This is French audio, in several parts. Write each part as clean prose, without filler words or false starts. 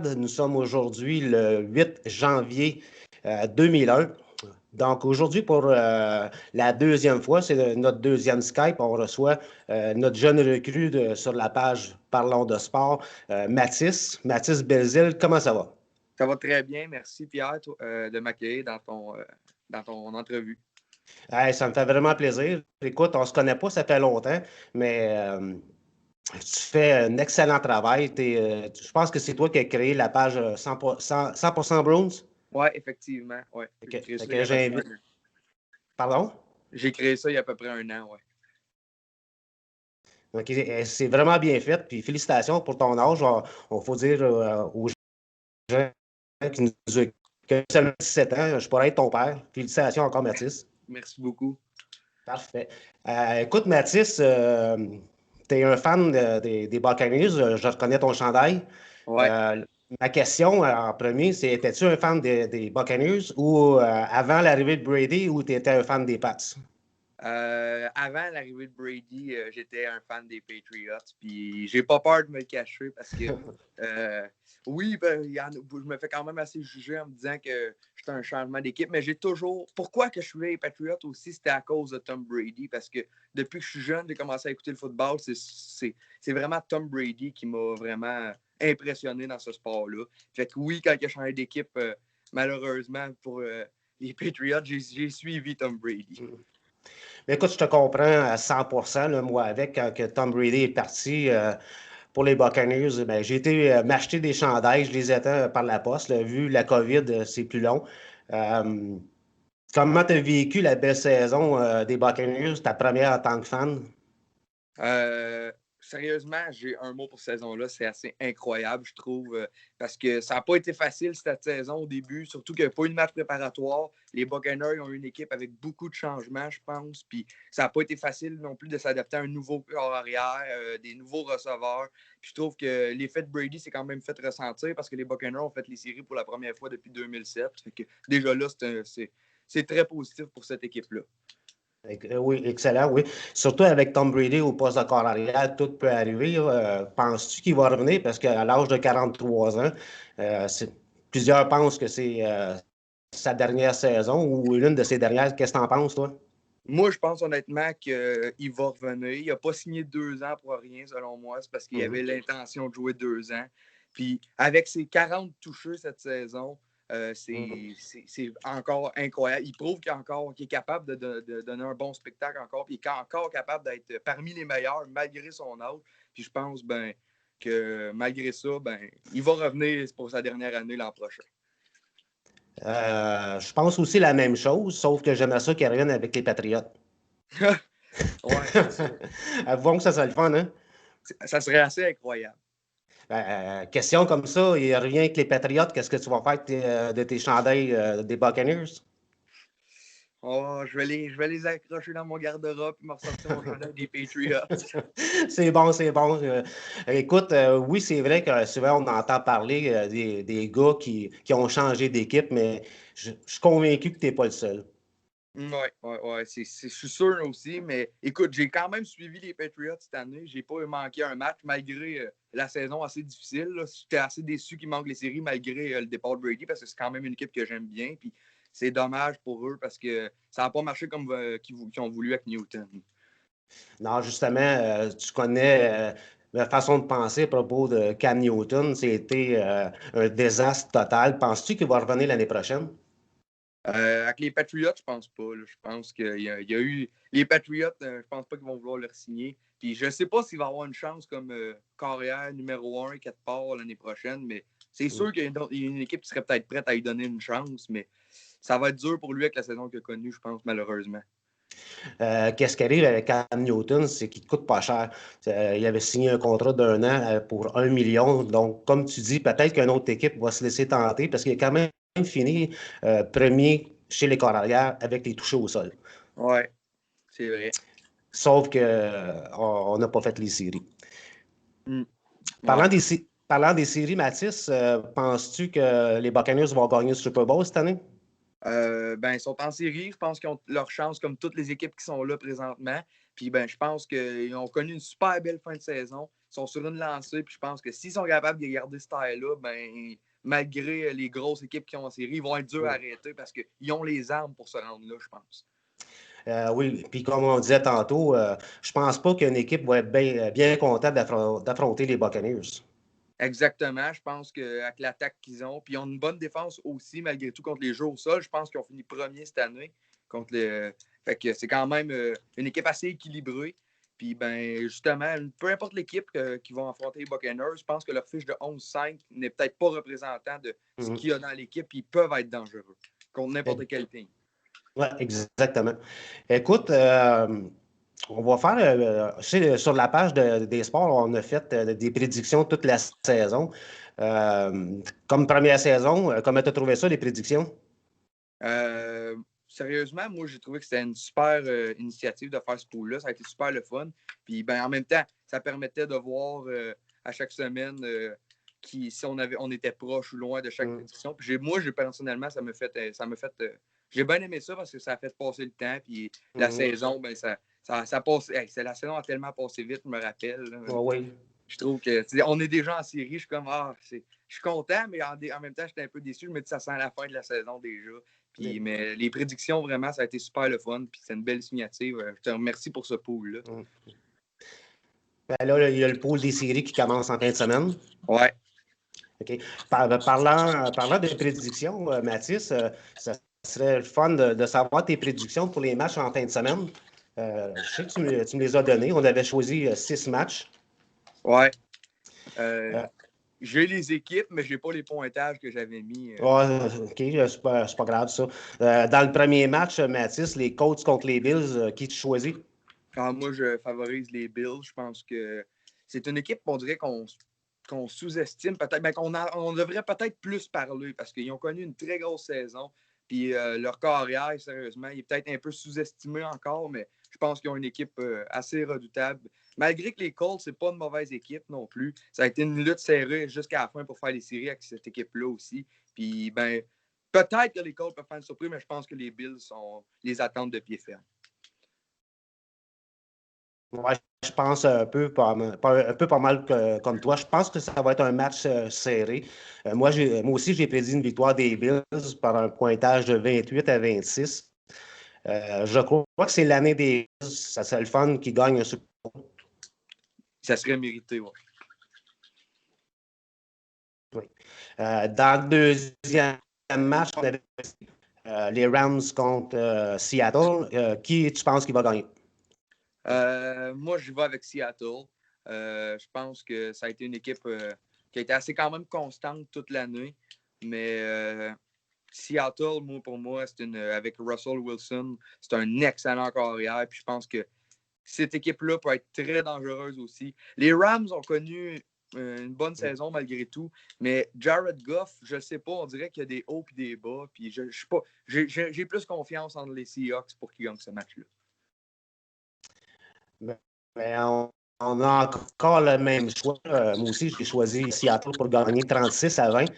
Nous sommes aujourd'hui le 8 janvier 2001. Donc aujourd'hui, pour la deuxième fois, c'est notre deuxième Skype, on reçoit notre jeune recrue sur la page Parlons de sport, Mathis Belzile. Comment ça va? Ça va très bien. Merci, Pierre, de m'accueillir dans ton entrevue. Hey, ça me fait vraiment plaisir. Écoute, on ne se connaît pas, ça fait longtemps, mais tu fais un excellent travail. Je pense que c'est toi qui as créé la page 100% Bruins. Oui, effectivement. Ouais. J'ai créé ça il y a j'invite. Pardon? J'ai créé ça il y a à peu près un an, oui. OK, c'est vraiment bien fait. Puis félicitations pour ton âge. Il faut dire aux gens qui nous écoutent que seulement 17 ans, je pourrais être ton père. Félicitations encore, Mathis. Merci beaucoup. Parfait. Écoute, Mathis, tu es un fan des Buccaneers. Je reconnais ton chandail. Ouais. Ma question en premier, c'est étais-tu un fan des Buccaneers ou avant l'arrivée de Brady ou tu étais un fan des Pats? Avant l'arrivée de Brady, j'étais un fan des Patriots. Puis j'ai pas peur de me le cacher parce que oui, je me fais quand même assez juger en me disant que j'étais un changement d'équipe, mais j'ai toujours. Pourquoi que je suis les Patriots aussi, c'était à cause de Tom Brady. Parce que depuis que je suis jeune, j'ai commencé à écouter le football. C'est vraiment Tom Brady qui m'a vraiment impressionné dans ce sport-là. Fait que oui, quand il a changé d'équipe, malheureusement pour les Patriots, j'ai suivi Tom Brady. Mais écoute, je te comprends à 100%, là, moi, avec quand que Tom Brady est parti pour les Buccaneers, ben, j'ai été m'acheter des chandails, je les attends par la poste. Là, vu la COVID, c'est plus long. Comment tu as vécu la belle saison des Buccaneers, ta première en tant que fan? Sérieusement, j'ai un mot pour cette saison-là. C'est assez incroyable, je trouve, parce que ça n'a pas été facile cette saison au début, surtout qu'il n'y a pas eu de match préparatoire. Les Buccaneers ont eu une équipe avec beaucoup de changements, je pense, puis ça n'a pas été facile non plus de s'adapter à un nouveau corps arrière, des nouveaux receveurs. Puis je trouve que l'effet de Brady s'est quand même fait ressentir parce que les Buccaneers ont fait les séries pour la première fois depuis 2007. Fait que déjà là, c'est très positif pour cette équipe-là. Oui, excellent, oui. Surtout avec Tom Brady au poste de corps arrière, tout peut arriver. Penses-tu qu'il va revenir? Parce qu'à l'âge de 43 ans, plusieurs pensent que c'est sa dernière saison ou l'une de ses dernières. Qu'est-ce que tu en penses, toi? Moi, je pense honnêtement qu'il va revenir. Il n'a pas signé 2 ans pour rien, selon moi. C'est parce qu'il avait l'intention de jouer 2 ans. Puis, avec ses 40 touchés cette saison, c'est encore incroyable. Il prouve qu'il est capable de donner un bon spectacle encore. Puis, il est encore capable d'être parmi les meilleurs, malgré son âge. Puis, je pense que malgré ça, il va revenir pour sa dernière année l'an prochain. Je pense aussi la même chose, sauf que j'aimerais ça qu'il revienne avec les Patriotes. Ouais, c'est ça. Avouons que ça serait le fun, hein? Ça serait assez incroyable. Question comme ça, il revient avec les Patriotes, qu'est-ce que tu vas faire de tes chandails des Buccaneers? Oh, je vais les accrocher dans mon garde-robe et me ressortir mon chandail des Patriots. C'est bon, c'est bon. Écoute, oui, c'est vrai que souvent on entend parler des gars qui ont changé d'équipe, mais je suis convaincu que tu n'es pas le seul. Oui. Je suis sûr aussi, mais écoute, j'ai quand même suivi les Patriots cette année. J'ai pas manqué un match malgré la saison assez difficile. J'étais assez déçu qu'ils manquent les séries malgré le départ de Brady parce que c'est quand même une équipe que j'aime bien. Puis c'est dommage pour eux parce que ça n'a pas marché comme qu'ils ont voulu avec Newton. Non, justement, tu connais ma façon de penser à propos de Cam Newton. C'était un désastre total. Penses-tu qu'il va revenir l'année prochaine? Avec les Patriots, je pense pas. Là. Je pense qu'il y a eu. Les Patriots, je pense pas qu'ils vont vouloir le signer. Puis je sais pas s'il va avoir une chance comme carrière numéro 1 quelque part l'année prochaine, mais c'est sûr qu'il y a une équipe qui serait peut-être prête à lui donner une chance, mais ça va être dur pour lui avec la saison qu'il a connue, je pense, malheureusement. Qu'est-ce qui arrive avec Cam Newton, c'est qu'il ne coûte pas cher. Il avait signé un contrat d'un an pour 1 million. Donc, comme tu dis, peut-être qu'une autre équipe va se laisser tenter parce qu'il a quand même fini premier chez les corps arrière avec les touchés au sol. Oui, c'est vrai. Sauf qu'on n'a pas fait les séries. Ouais. Parlant des séries, Mathis, penses-tu que les Buccaneers vont gagner le Super Bowl cette année? Ils sont en série. Je pense qu'ils ont leur chance comme toutes les équipes qui sont là présentement. Puis je pense qu'ils ont connu une super belle fin de saison. sont sur une lancée. Puis je pense que s'ils sont capables de garder ce style-là, ben, malgré les grosses équipes qui ont en série, ils vont être durs à arrêter parce qu'ils ont les armes pour se rendre là, je pense. Oui, puis comme on disait tantôt, je pense pas qu'une équipe va être bien contente d'affronter les Buccaneers. Exactement. Je pense qu'avec l'attaque qu'ils ont, puis ils ont une bonne défense aussi, malgré tout, contre les jeux au sol. Je pense qu'ils ont fini premier cette année. Fait que c'est quand même une équipe assez équilibrée. Puis, ben, justement, peu importe l'équipe qui va affronter les Buccaneers, je pense que leur fiche de 11-5 n'est peut-être pas représentant de ce qu'il y a dans l'équipe. Ils peuvent être dangereux contre n'importe quel team. Oui, exactement. Écoute, on va faire, sur la page des sports, on a fait des prédictions toute la saison. Comme première saison, comment tu as trouvé ça, les prédictions? Sérieusement, moi, j'ai trouvé que c'était une super initiative de faire ce pool-là. Ça a été super le fun. Puis, ben, en même temps, ça permettait de voir à chaque semaine si on était proche ou loin de chaque prédiction. Puis, moi, personnellement, ça m'a fait. J'ai bien aimé ça parce que ça a fait passer le temps. Puis, la saison, ben, ça passe. La saison a tellement passé vite, je me rappelle. Oui. Je trouve que on est déjà en série. Je suis comme je suis content, mais en même temps, j'étais un peu déçu. Je me dis ça sent la fin de la saison déjà. Puis, mais les prédictions, vraiment, ça a été super le fun. Puis c'est une belle signature. Je te remercie pour ce pool-là. Ben là, il y a le pool des séries qui commence en fin de semaine. Ouais. OK. Parlant de prédictions, Mathis, ça serait le fun de savoir tes prédictions pour les matchs en fin de semaine. Je sais que tu me les as données. On avait choisi 6 matchs. Ouais. J'ai les équipes, mais je n'ai pas les pointages que j'avais mis. OK, c'est pas grave, ça. Dans le premier match, Mathis, les Colts contre les Bills, qui tu choisis? Moi, je favorise les Bills. Je pense que c'est une équipe, on dirait qu'on sous-estime peut-être, mais on devrait peut-être plus parler parce qu'ils ont connu une très grosse saison. Puis leur carrière, sérieusement, il est peut-être un peu sous-estimé encore, mais je pense qu'ils ont une équipe assez redoutable. Malgré que les Colts, c'est pas une mauvaise équipe non plus. Ça a été une lutte serrée jusqu'à la fin pour faire les séries avec cette équipe-là aussi. Puis, ben, peut-être que les Colts peuvent faire une surprise, mais je pense que les Bills les attendent de pied ferme. Ouais, je pense un peu pas mal comme toi. Je pense que ça va être un match serré. Moi aussi, j'ai prédit une victoire des Bills par un pointage de 28-26. Je crois que c'est l'année des Bills. Ça serait le fun qui gagne un Super Bowl. Ça serait mérité, oui. Oui. Dans le deuxième match, on avait les Rams contre Seattle. Qui tu penses qui va gagner? Moi, je vais avec Seattle. Je pense que ça a été une équipe qui a été assez quand même constante toute l'année. Mais Seattle, pour moi, avec Russell Wilson, c'est un excellent carrière. Puis je pense que cette équipe-là peut être très dangereuse aussi. Les Rams ont connu une bonne saison malgré tout, mais Jared Goff, je ne sais pas, on dirait qu'il y a des hauts et des bas. Puis je sais pas, j'ai plus confiance en les Seahawks pour qu'ils gagnent ce match-là. Ben, on a encore le même choix. Moi aussi, j'ai choisi Seattle pour gagner 36-20.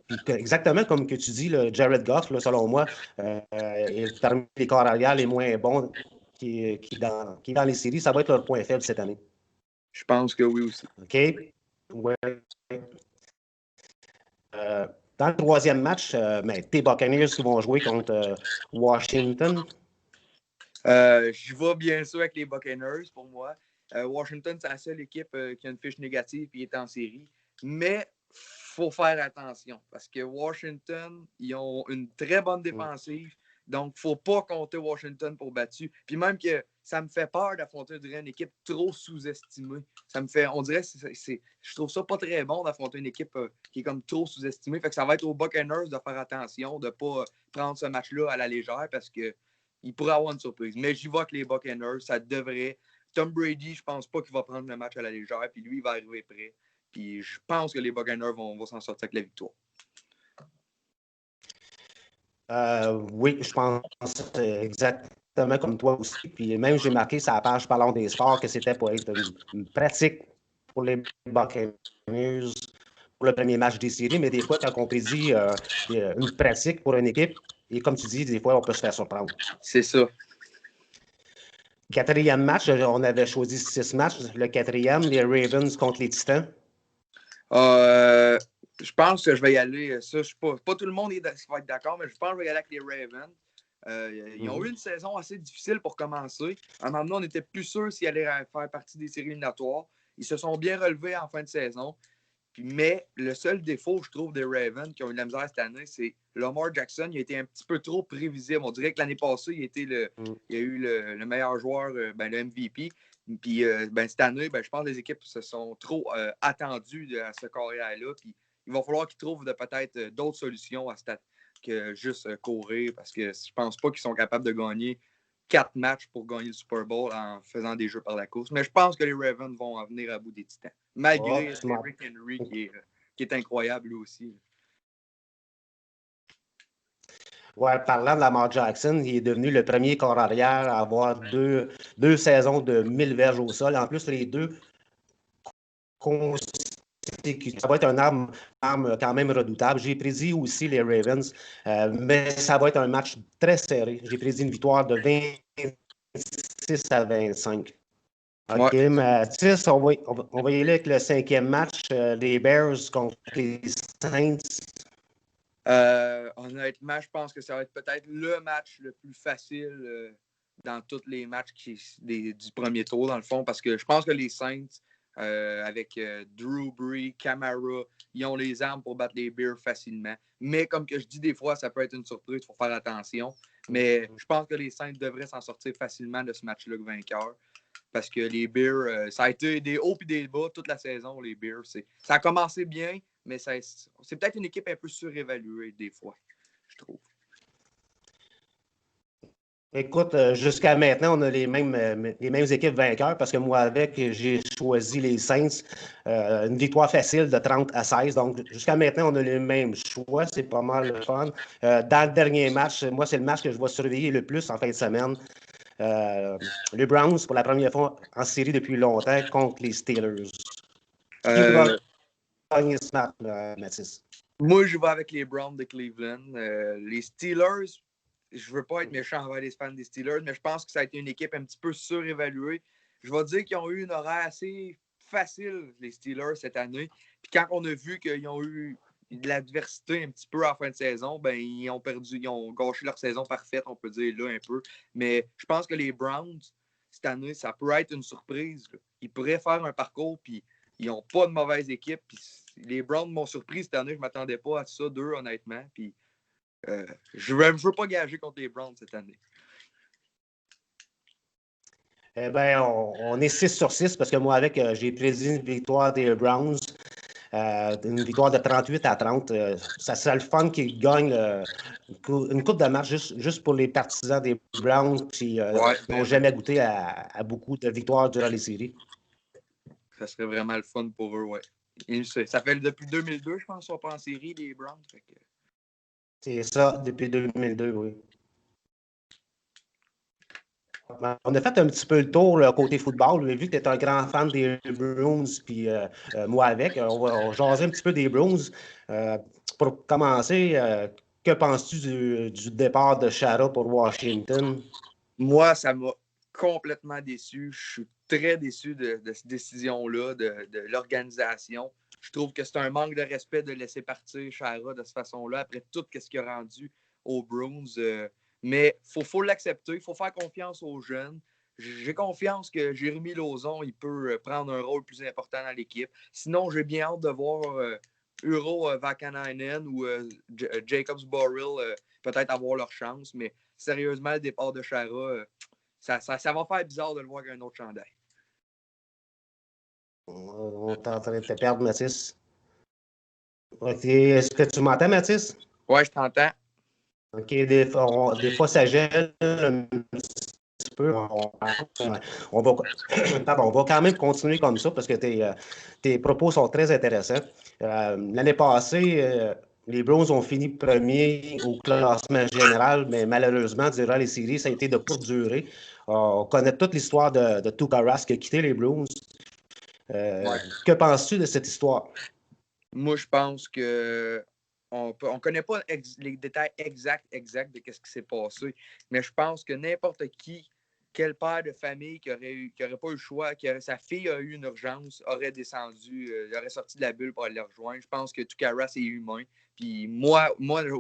Puis exactement comme que tu dis, Jared Goff, là, selon moi, est parmi les corps arrière les moins bons qui dans les séries. Ça va être leur point faible cette année. Je pense que oui aussi. OK? Ouais. Dans le troisième match, tes Buccaneers qui vont jouer contre Washington. Je vais bien sûr avec les Buccaneers pour moi. Washington, c'est la seule équipe qui a une fiche négative et est en série. Mais il faut faire attention parce que Washington, ils ont une très bonne défensive. Donc, il ne faut pas compter Washington pour battu. Puis même que ça me fait peur d'affronter une équipe trop sous-estimée. On dirait je trouve ça pas très bon d'affronter une équipe qui est comme trop sous-estimée. Fait que ça va être aux Buccaneers de faire attention, de ne pas prendre ce match-là à la légère parce que il pourrait avoir une surprise. Mais j'y vais avec les Buccaneers. Ça devrait. Tom Brady, je pense pas qu'il va prendre le match à la légère. Puis lui, il va arriver prêt. Puis je pense que les Buccaneers vont s'en sortir avec la victoire. Oui, je pense exactement comme toi aussi. Puis même, j'ai marqué sur la page Parlons des sports que c'était pour être une pratique pour les Buccaneers pour le premier match des séries. Mais des fois, quand on prédit une pratique pour une équipe, et comme tu dis, des fois, on peut se faire surprendre. C'est ça. Quatrième match, on avait choisi 6 matchs. Le quatrième, les Ravens contre les Titans. Je pense que je vais y aller. Ça, pas tout le monde va être d'accord, mais je pense que je vais y aller avec les Ravens. Ils ont eu une saison assez difficile pour commencer. À un moment donné, on n'était plus sûr s'ils allaient faire partie des séries éliminatoires. Ils se sont bien relevés en fin de saison. Mais le seul défaut, je trouve, des Ravens qui ont eu de la misère cette année, c'est Lamar Jackson. Il a été un petit peu trop prévisible. On dirait que l'année passée, il a eu le meilleur joueur, le MVP. Puis cette année, je pense que les équipes se sont trop attendues à ce carrière-là. Puis il va falloir qu'ils trouvent peut-être d'autres solutions que juste courir, parce que je pense pas qu'ils sont capables de gagner 4 matchs pour gagner le Super Bowl en faisant des jeux par la course. Mais je pense que les Ravens vont en venir à bout des Titans. Malgré Derrick Henry qui est incroyable lui aussi. Ouais, parlant de Lamar Jackson, il est devenu le premier corps arrière à avoir deux saisons de 1000 verges au sol. En plus, les deux ça va être une arme quand même redoutable. J'ai prédit aussi les Ravens, mais ça va être un match très serré. J'ai prédit une victoire de 26-25. OK, Ouais. Mathis, on va y aller avec le cinquième match, les Bears contre les Saints. Honnêtement, je pense que ça va être peut-être le match le plus facile dans tous les matchs du premier tour, dans le fond, parce que je pense que les Saints, avec Drew Brees, Kamara, ils ont les armes pour battre les Bears facilement. Mais comme que je dis des fois, ça peut être une surprise, il faut faire attention. Mais je pense que les Saints devraient s'en sortir facilement de ce match-là vainqueur. Parce que les Bears, ça a été des hauts et des bas toute la saison, les Bears. Ça a commencé bien, mais c'est peut-être une équipe un peu surévaluée des fois, je trouve. Écoute, jusqu'à maintenant, on a les mêmes équipes vainqueurs parce que moi, j'ai choisi les Saints. Une victoire facile de 30-16. Donc, jusqu'à maintenant, on a les mêmes choix. C'est pas mal le fun. Dans le dernier match, moi, c'est le match que je vais surveiller le plus en fin de semaine. Les Browns, pour la première fois en série depuis longtemps, contre les Steelers. Qui va gagner ce match, Mathis? Moi, je vais avec les Browns de Cleveland. Les Steelers, je ne veux pas être méchant envers les fans des Steelers, mais je pense que ça a été une équipe un petit peu surévaluée. Je vais dire qu'ils ont eu une horaire assez facile, les Steelers, cette année. Puis quand on a vu qu'ils ont eu de l'adversité un petit peu en fin de saison, ils ont gâché leur saison parfaite, on peut dire là un peu. Mais je pense que les Browns, cette année, ça peut être une surprise. Ils pourraient faire un parcours, puis ils n'ont pas de mauvaise équipe. Puis les Browns m'ont surpris cette année. Je ne m'attendais pas à ça d'eux, honnêtement. Puis je ne veux pas gager contre les Browns cette année. Eh bien, on est 6 sur 6 parce que moi, j'ai prédit une victoire des Browns. Une victoire de 38-30. Ça serait le fun qu'ils gagnent une coupe de match juste pour les partisans des Browns qui n'ont jamais goûté à beaucoup de victoires durant les séries. Ça serait vraiment le fun pour eux, ouais. Ça fait depuis 2002, je pense, qu'ils sont pas en série, les Browns. C'est ça, depuis 2002, oui. On a fait un petit peu le tour côté football. Vu que tu es un grand fan des Browns, puis moi avec, on va jaser un petit peu des Browns. Pour commencer, que penses-tu du départ de Shara pour Washington? Moi, ça m'a complètement déçu. Je suis très déçu de cette décision-là, de l'organisation. Je trouve que c'est un manque de respect de laisser partir Shara de cette façon-là, après tout ce qu'il a rendu aux Browns. Mais il faut l'accepter, il faut faire confiance aux jeunes. J'ai confiance que Jérémy Lauzon, il peut prendre un rôle plus important dans l'équipe. Sinon, j'ai bien hâte de voir Uro Vakanainen ou Jacobs Borrell peut-être avoir leur chance. Mais sérieusement, le départ de Shara, ça va faire bizarre de le voir avec un autre chandail. On est en train de te perdre, Mathis. OK. Est-ce que tu m'entends, Mathis? Ouais, je t'entends. OK. Des fois, ça gèle un petit peu. On va quand même continuer comme ça parce que tes propos sont très intéressants. L'année passée, les Browns ont fini premier au classement général, mais malheureusement, durant les séries, ça a été de courte durée. On connaît toute l'histoire de Tuukka Rask qui a quitté les Browns. Que penses-tu de cette histoire? Moi, je pense que on ne connaît pas les détails exacts de ce qui s'est passé, mais je pense que n'importe qui quel père de famille qui aurait pas eu le choix, sa fille a eu une urgence, aurait descendu, aurait sorti de la bulle pour aller le rejoindre. Je pense que Tukaras est humain. Puis moi,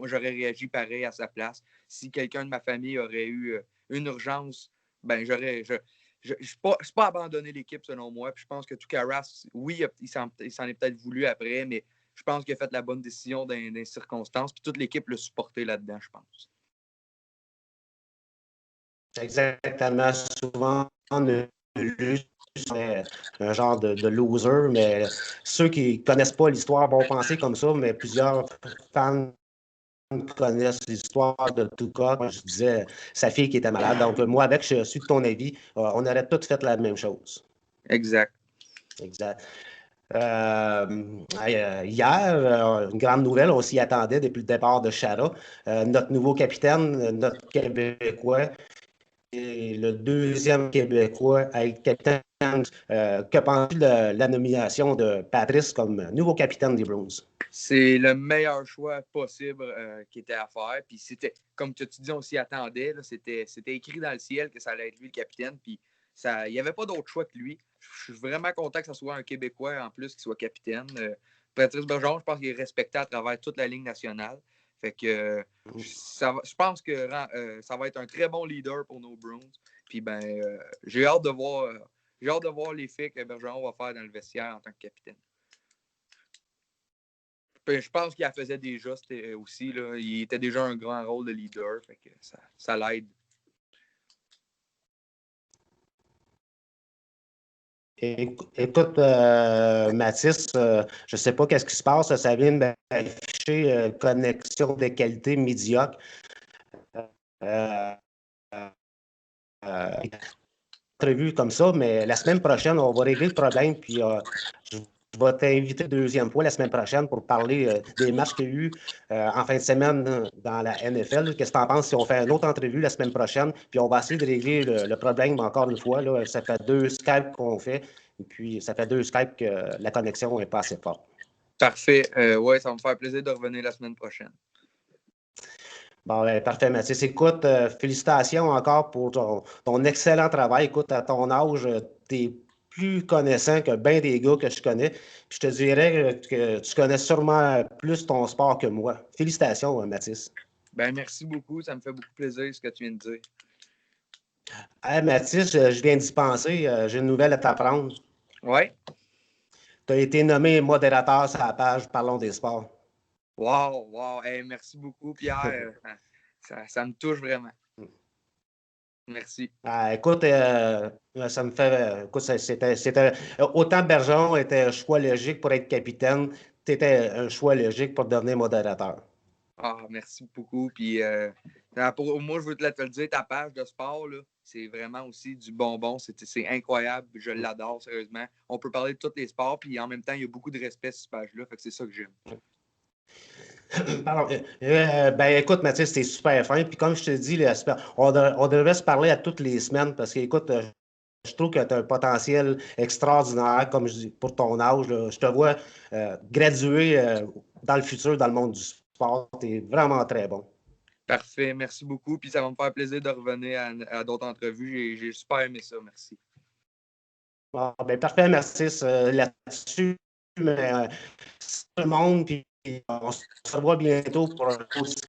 j'aurais réagi pareil à sa place. Si quelqu'un de ma famille aurait eu une urgence, ben c'est pas abandonner l'équipe selon moi. Puis je pense que Tukaras, oui, il s'en est peut-être voulu après, mais je pense qu'il a fait la bonne décision dans les circonstances. Puis toute l'équipe l'a supporté là-dedans, je pense. Exactement. Souvent, le lutte, c'est un genre de loser, mais ceux qui ne connaissent pas l'histoire vont penser comme ça, mais plusieurs fans connaissent l'histoire de Tuca. Je disais, sa fille qui était malade. Donc, moi, avec, je suis de ton avis, on aurait tous fait la même chose. Exact. Exact. Hier, une grande nouvelle, on s'y attendait depuis le départ de Chara. Notre nouveau capitaine, notre Québécois, et le deuxième Québécois à être capitaine. Que penses-tu de la nomination de Patrice comme nouveau capitaine des Bruins? C'est le meilleur choix possible qui était à faire. Puis c'était, comme tu dis, on s'y attendait. C'était écrit dans le ciel que ça allait être lui le capitaine. Puis il n'y avait pas d'autre choix que lui. Je suis vraiment content que ce soit un Québécois en plus qui soit capitaine. Patrice Bergeron, je pense qu'il est respecté à travers toute la Ligue nationale. Fait que je pense que ça va être un très bon leader pour nos Bruins. Puis j'ai hâte de voir l'effet que Bergeron va faire dans le vestiaire en tant que capitaine. Je pense qu'il la faisait déjà aussi. Là. Il était déjà un grand rôle de leader. Fait que ça l'aide. Écoute, Mathis, je ne sais pas qu'est-ce qui se passe. Ça vient d'afficher connexion de qualité médiocre. Euh, Prévu comme ça, mais la semaine prochaine, on va régler le problème. Puis je vais t'inviter deuxième fois la semaine prochaine pour parler des matchs qu'il y a eu en fin de semaine dans la NFL. Qu'est-ce que tu en penses si on fait une autre entrevue la semaine prochaine? Puis on va essayer de régler le problème encore une fois. Là, ça fait 2 Skype qu'on fait. Et puis, ça fait 2 Skype que la connexion n'est pas assez forte. Parfait. Oui, ça va me faire plaisir de revenir la semaine prochaine. Bon, parfait, Mathis. Écoute, félicitations encore pour ton excellent travail. Écoute, à ton âge, tu es plus connaissant que bien des gars que je connais. Puis je te dirais que tu connais sûrement plus ton sport que moi. Félicitations, Mathis. Merci beaucoup. Ça me fait beaucoup plaisir ce que tu viens de dire. Hey, Mathis, je viens d'y penser. J'ai une nouvelle à t'apprendre. Oui? Tu as été nommé modérateur sur la page Parlons des sports. Wow. Hey, merci beaucoup, Pierre. Ça me touche vraiment. Merci. Écoute, ça me fait. Écoute, c'était autant Bergeron était un choix logique pour être capitaine, tu étais un choix logique pour devenir modérateur. Merci beaucoup. Puis, moi, je veux te le dire, ta page de sport, là, c'est vraiment aussi du bonbon. C'est incroyable. Je l'adore, sérieusement. On peut parler de tous les sports, puis en même temps, il y a beaucoup de respect sur cette page-là. Fait que c'est ça que j'aime. Pardon, écoute, Mathis, c'était super fin. Puis comme je te dis, on devrait se parler à toutes les semaines parce que, écoute, je trouve que tu as un potentiel extraordinaire, comme je dis, pour ton âge. Là. Je te vois graduer dans le futur dans le monde du sport. Tu es vraiment très bon. Parfait, merci beaucoup. Puis ça va me faire plaisir de revenir à d'autres entrevues. J'ai super aimé ça, merci. Parfait, merci là-dessus. Mais tout le monde, puis on se revoit bientôt pour un autre